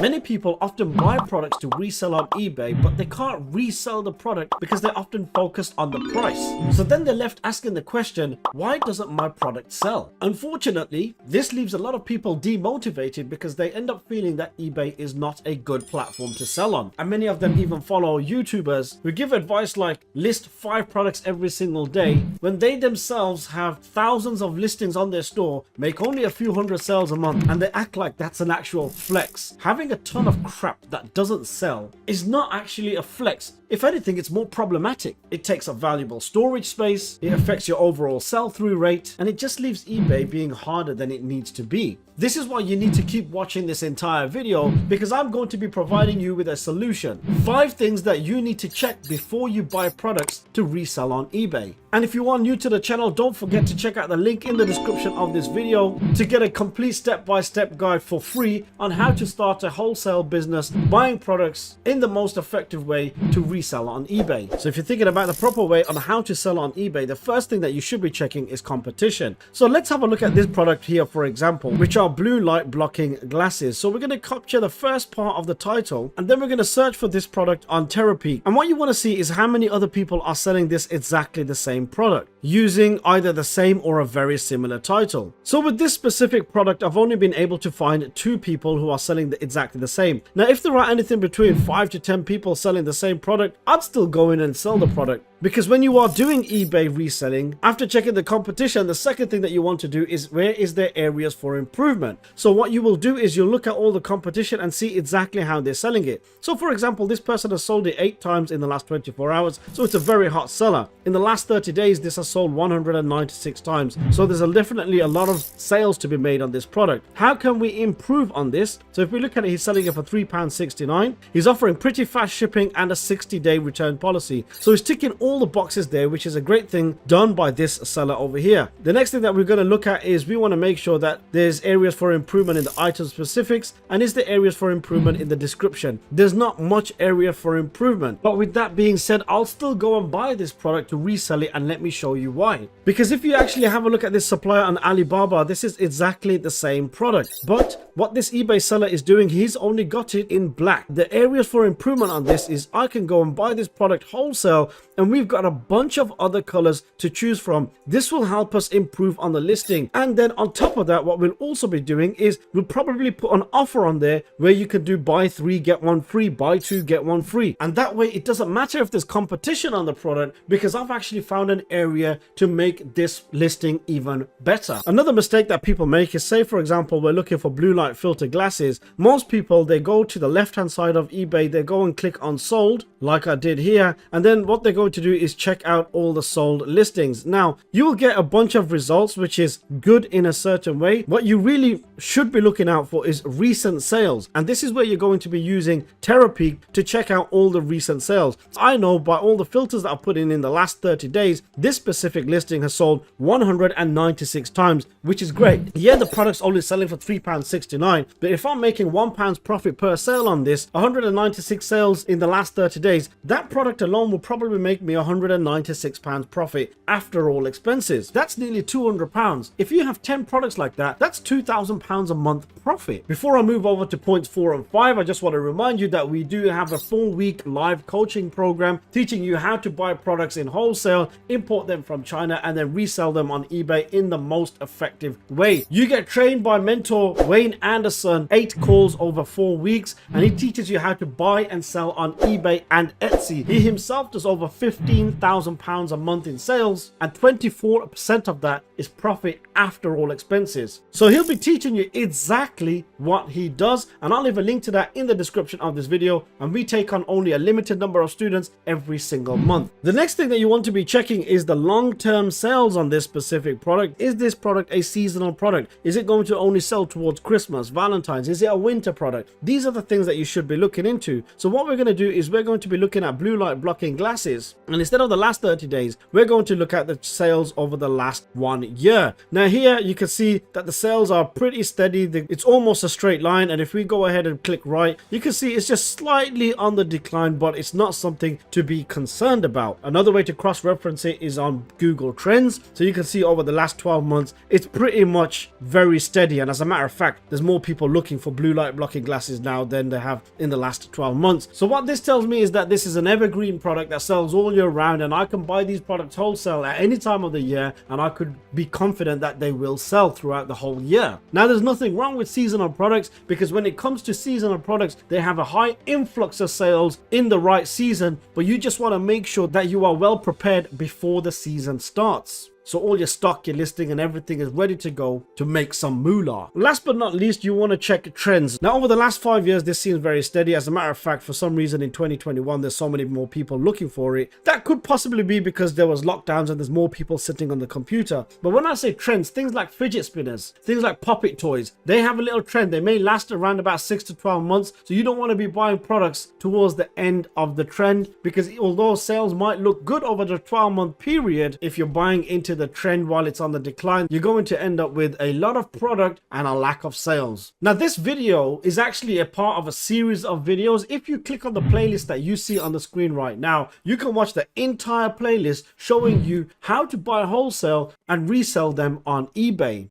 Many people often buy products to resell on eBay, but they can't resell the product because they're often focused on the price. So then they're left asking the question, why doesn't my product sell? Unfortunately, this leaves a lot of people demotivated because they end up feeling that eBay is not a good platform to sell on. And many of them even follow YouTubers who give advice like list 5 products every single day when they themselves have thousands of listings on their store, make only a few hundred sales a month, and they act like that's an actual flex. Having a ton of crap that doesn't sell is not actually a flex. If anything, it's more problematic. It takes up valuable storage space, it affects your overall sell-through rate, and it just leaves eBay being harder than it needs to be. This is why you need to keep watching this entire video, because I'm going to be providing you with a solution. 5 things that you need to check before you buy products to resell on eBay. And if you are new to the channel, don't forget to check out the link in the description of this video to get a complete step-by-step guide for free on how to start a wholesale business buying products in the most effective way to resell on eBay. So if you're thinking about the proper way on how to sell on eBay, the first thing that you should be checking is competition. So let's have a look at this product here, for example, which are blue light blocking glasses. So we're going to capture the first part of the title, and then we're going to search for this product on 𝗪𝗵cie. And what you want to see is how many other people are selling this exactly the same product using either the same or a very similar title. So with this specific product, I've only been able to find 2 people who are selling exactly the same. Now, if there are anything between 5 to 10 people selling the same product, I'd still go in and sell the product. Because when you are doing eBay reselling, after checking the competition, the second thing that you want to do is where is there areas for improvement. So what you will do is you'll look at all the competition and see exactly how they're selling it. So for example, this person has sold it 8 times in the last 24 hours. So it's a very hot seller. In the last 30 days, this has sold 196 times. So there's definitely a lot of sales to be made on this product. How can we improve on this? So if we look at it, he's selling it for £3.69. He's offering pretty fast shipping and a 60-day return policy. So he's ticking all the boxes there, which is a great thing done by this seller over here. The next thing that we're going to look at is we want to make sure that there's areas for improvement in the item specifics, and is there areas for improvement in the description. There's not much area for improvement, but with that being said, I'll still go and buy this product to resell it, and let me show you why. Because if you actually have a look at this supplier on Alibaba, this is exactly the same product, but what this eBay seller is doing, he's only got it in black. The areas for improvement on this is I can go and buy this product wholesale, and we've got a bunch of other colors to choose from. This will help us improve on the listing. And then on top of that, what we'll also be doing is we'll probably put an offer on there where you can do buy 3 get 1 free, buy 2 get 1 free, and that way it doesn't matter if there's competition on the product, because I've actually found an area to make this listing even better. Another mistake that people make is, say for example, we're looking for blue light filter glasses. Most people, they go to the left hand side of eBay, they go and click on sold like I did here, and then what they're going to do is check out all the sold listings. Now you will get a bunch of results, which is good in a certain way. What you really should be looking out for is recent sales, and this is where you're going to be using 𝗪𝗵cie to check out all the recent sales. I know by all the filters that I put in the last 30 days, this specific listing has sold 196 times, which is great. Yeah, the product's only selling for £3.69, but if I'm making £1 profit per sale on this, 196 sales in the last 30 days, that product alone will probably make me £196 profit after all expenses. That's nearly £200. If you have 10 products like that, that's £2,000 a month profit. Before I move over to points 4 and 5, I just want to remind you that we do have a 4-week live coaching program teaching you how to buy products in wholesale, import them from China, and then resell them on eBay in the most effective way. You get trained by mentor Wayne Anderson, 8 calls over 4 weeks, and he teaches you how to buy and sell on eBay and Etsy. He himself does over £15,000 a month in sales, and 24% of that is profit after all expenses. So he'll be teaching you exactly what he does, and I'll leave a link to that in the description of this video, and we take on only a limited number of students every single month. The next thing that you want to be checking is the long-term sales on this specific product. Is this product a seasonal product? Is it going to only sell towards Christmas, Valentine's? Is it a winter product? These are the things that you should be looking into. So what we're going to do is we're going to be looking at blue light blocking glasses, and And instead of the last 30 days, we're going to look at the sales over the last 1 year. Now here you can see that the sales are pretty steady. It's almost a straight line. And if we go ahead and click right, you can see it's just slightly on the decline, but it's not something to be concerned about. Another way to cross-reference it is on Google Trends. So you can see over the last 12 months, it's pretty much very steady. And as a matter of fact, there's more people looking for blue light blocking glasses now than they have in the last 12 months. So what this tells me is that this is an evergreen product that sells all year round, and I can buy these products wholesale at any time of the year, and I could be confident that they will sell throughout the whole year. Now, there's nothing wrong with seasonal products, because when it comes to seasonal products, they have a high influx of sales in the right season, but you just want to make sure that you are well prepared before the season starts. So all your stock, your listing, and everything is ready to go to make some moolah. Last but not least, you want to check trends. Now, over the last 5 years, this seems very steady. As a matter of fact, for some reason in 2021, there's so many more people looking for it. That could possibly be because there was lockdowns and there's more people sitting on the computer. But when I say trends, things like fidget spinners, things like poppet toys, they have a little trend. They may last around about 6 to 12 months. So you don't want to be buying products towards the end of the trend, because although sales might look good over the 12-month period, if you're buying into the trend while it's on the decline, you're going to end up with a lot of product and a lack of sales. Now, this video is actually a part of a series of videos. If you click on the playlist that you see on the screen right now, you can watch the entire playlist showing you how to buy wholesale and resell them on eBay.